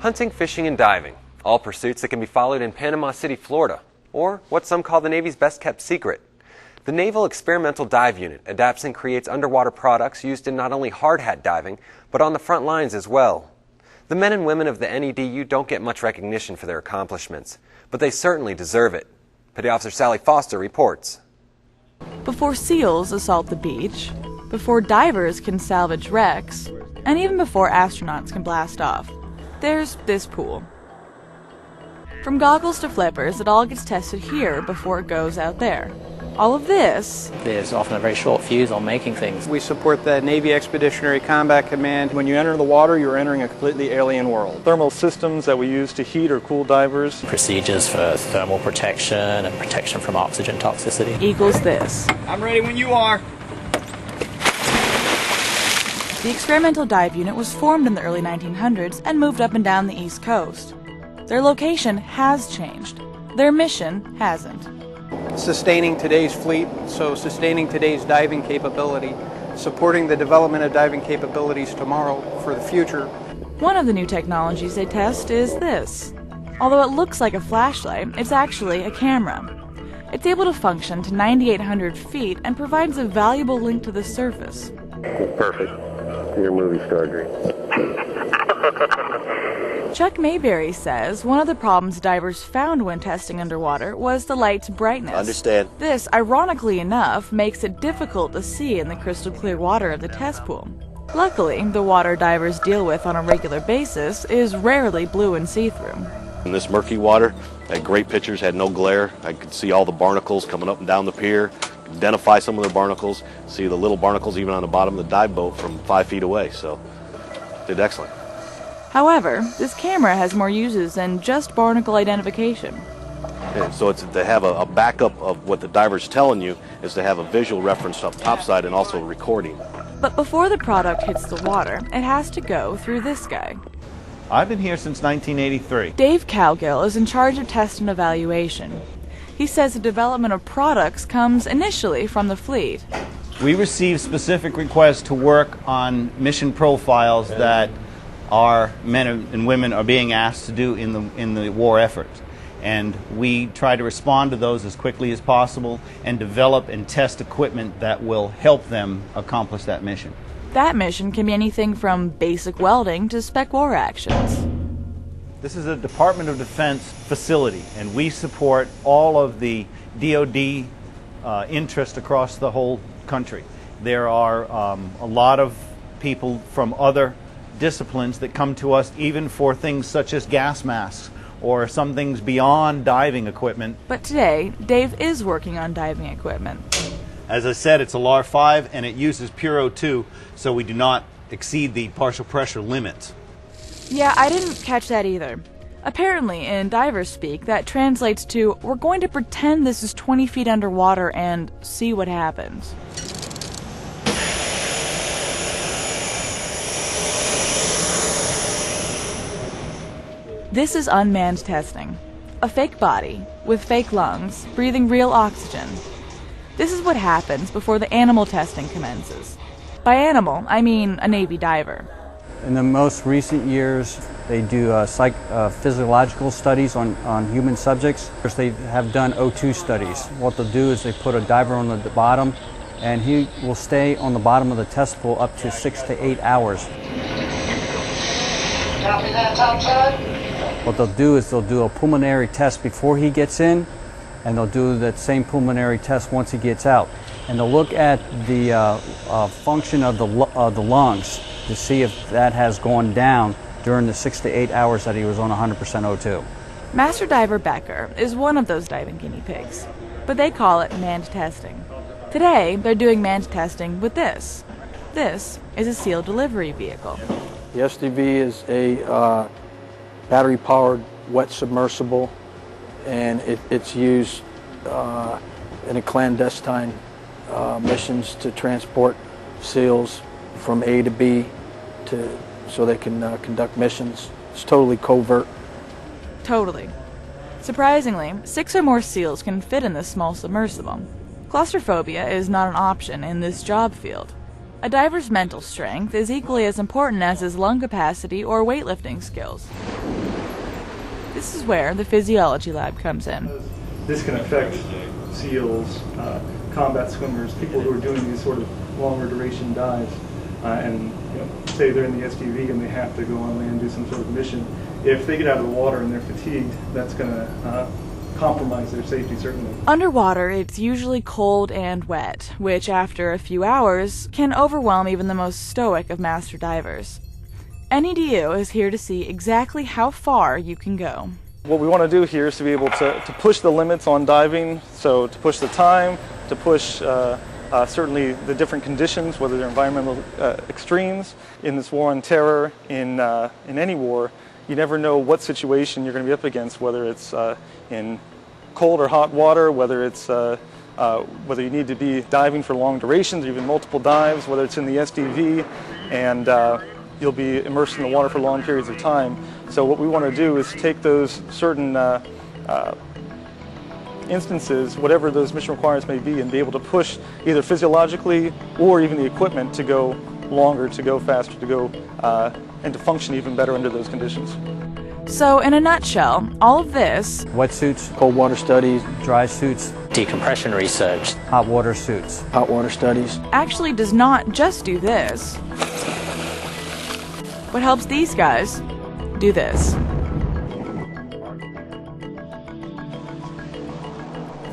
hunting, fishing, and diving, all pursuits that can be followed in Panama City, Florida, or what some call the Navy's best-kept secret. The Naval Experimental Dive Unit adapts and creates underwater products used in not only hard hat diving, but on the front lines as well. The men and women of the NEDU don't get much recognition for their accomplishments, but they certainly deserve it. Petty Officer Sally Foster reports. Before SEALs assault the beach, before divers can salvage wrecks, and even before astronauts can blast off, there's this pool. From goggles to flippers, it all gets tested here before it goes out there. All of this... There's often a very short fuse on making things. We support the Navy Expeditionary Combat Command. When you enter the water, you're entering a completely alien world. Thermal systems that we use to heat or cool divers. Procedures for thermal protection and protection from oxygen toxicity. Equals this. I'm ready when you are. The Experimental Dive Unit was formed in the early 1900s and moved up and down the East Coast. Their location has changed. Their mission hasn't. Sustaining today's fleet, so sustaining today's diving capability, supporting the development of diving capabilities tomorrow for the future. One of the new technologies they test is this. Although it looks like a flashlight, it's actually a camera. It's able to function to 9,800 feet and provides a valuable link to the surface. Perfect. Your movie star dream. Chuck Mayberry says one of the problems divers found when testing underwater was the light's brightness. Understand. This, ironically enough, makes it difficult to see in the crystal clear water of the test pool. Luckily, the water divers deal with on a regular basis is rarely blue and see-through. In this murky water, I had great pictures, had no glare. I could see all the barnacles coming up and down the pier, identify some of the barnacles, see the little barnacles even on the bottom of the dive boat from 5 feet away, so did excellent. However, this camera has more uses than just barnacle identification. And so it's to have a backup of what the diver's telling you is to have a visual reference up topside and also recording. But before the product hits the water, it has to go through this guy. I've been here since 1983. Dave Cowgill is in charge of test and evaluation. He says the development of products comes initially from the fleet. We receive specific requests to work on mission profiles that our men and women are being asked to do in the war effort. And we try to respond to those as quickly as possible and develop and test equipment that will help them accomplish that mission. That mission can be anything from basic welding to spec war actions. This is a Department of Defense facility, and we support all of the DoD interest across the whole country. There are a lot of people from other disciplines that come to us even for things such as gas masks or some things beyond diving equipment. But today, Dave is working on diving equipment. As I said, it's a LAR 5 and it uses pure O2, so we do not exceed the partial pressure limits. Yeah, I didn't catch that either. Apparently, in diver speak, that translates to, we're going to pretend this is 20 feet underwater and see what happens. This is unmanned testing. A fake body, with fake lungs, breathing real oxygen. This is what happens before the animal testing commences. By animal, I mean a Navy diver. In the most recent years, they do physiological studies on human subjects. They have done O2 studies. What they'll do is they put a diver on the bottom, and he will stay on the bottom of the test pool up to 6 to 8 hours. Copy that, topside. What they'll do is they'll do a pulmonary test before he gets in, and they'll do that same pulmonary test once he gets out. And they'll look at the function of the lungs to see if that has gone down during the 6 to 8 hours that he was on 100% O2. Master Diver Becker is one of those diving guinea pigs, but they call it manned testing. Today, they're doing manned testing with this. This is a SEAL delivery vehicle. The SDV is a battery-powered wet submersible, and it's used in a clandestine missions to transport SEALs from A to B so they can conduct missions. It's totally covert. Totally. Surprisingly, 6 or more SEALs can fit in this small submersible. Claustrophobia is not an option in this job field. A diver's mental strength is equally as important as his lung capacity or weightlifting skills. This is where the physiology lab comes in. This can affect SEALs, combat swimmers, people who are doing these sort of longer duration dives, and say they're in the SDV and they have to go on land and do some sort of mission. If they get out of the water and they're fatigued, that's going to compromise their safety, certainly. Underwater, it's usually cold and wet, which after a few hours can overwhelm even the most stoic of master divers. NEDU is here to see exactly how far you can go. What we want to do here is to be able to push the limits on diving, so to push the time, to push certainly the different conditions, whether they're environmental extremes. In this war on terror, in any war, you never know what situation you're going to be up against, whether it's in cold or hot water, whether it's whether you need to be diving for long durations, or even multiple dives, whether it's in the SDV, and you'll be immersed in the water for long periods of time. So what we want to do is take those certain instances, whatever those mission requirements may be, and be able to push either physiologically or even the equipment to go longer, to go faster, to go and to function even better under those conditions. So, in a nutshell, all of this, Wetsuits, cold water studies, Dry suits, Decompression research. hot water suits. hot water studies. actually does not just do this, but helps these guys do this.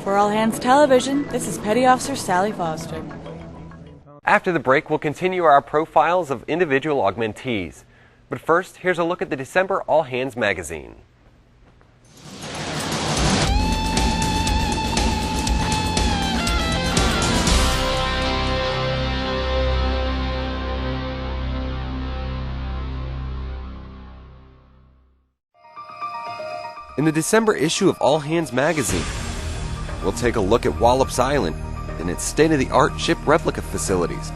For All Hands Television, this is Petty Officer Sally Foster. After the break, we'll continue our profiles of individual augmentees. But first, here's a look at the December All Hands magazine. In the December issue of All Hands magazine, we'll take a look at Wallops Island and its state-of-the-art ship replica facilities.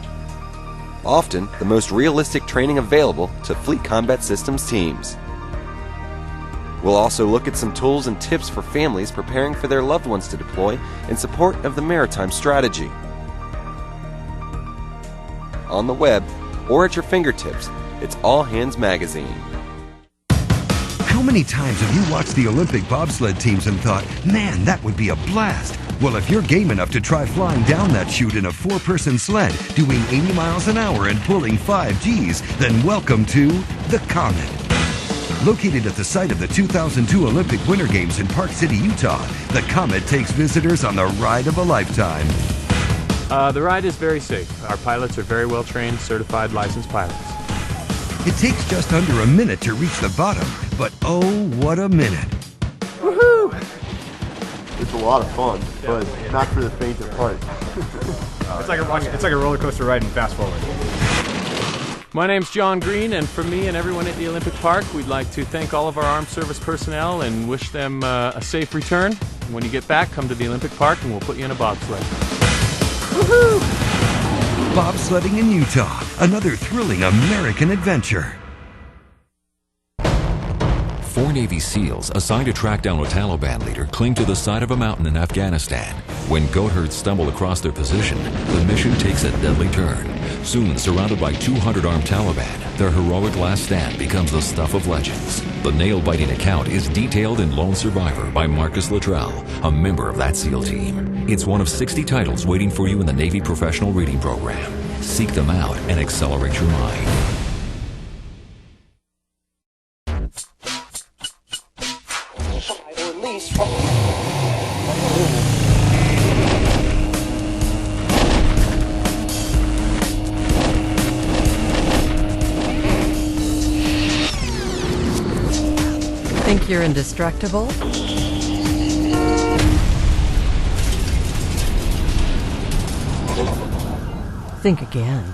Often the most realistic training available to Fleet Combat Systems teams. We'll also look at some tools and tips for families preparing for their loved ones to deploy in support of the maritime strategy. On the web or at your fingertips, it's All Hands magazine. How many times have you watched the Olympic bobsled teams and thought, man, that would be a blast? Well, if you're game enough to try flying down that chute in a 4-person sled, doing 80 miles an hour and pulling 5 Gs, then welcome to the Comet. Located at the site of the 2002 Olympic Winter Games in Park City, Utah, the Comet takes visitors on the ride of a lifetime. The ride is very safe. Our pilots are very well trained, certified, licensed pilots. It takes just under a minute to reach the bottom, but oh, what a minute. Woohoo! It's a lot of fun, but not for the faint of heart. It's like a roller coaster ride in fast forward. My name's John Green, and from me and everyone at the Olympic Park, we'd like to thank all of our armed service personnel and wish them a safe return. When you get back, come to the Olympic Park and we'll put you in a bobsled. Woohoo! Bobsledding in Utah, another thrilling American adventure. 4 Navy SEALs assigned to track down a Taliban leader cling to the side of a mountain in Afghanistan. When goat herds stumble across their position, the mission takes a deadly turn. Soon, surrounded by 200 armed Taliban, their heroic last stand becomes the stuff of legends. The nail-biting account is detailed in Lone Survivor by Marcus Luttrell, a member of that SEAL team. It's one of 60 titles waiting for you in the Navy Professional Reading Program. Seek them out and accelerate your mind. Think you're indestructible? Think again.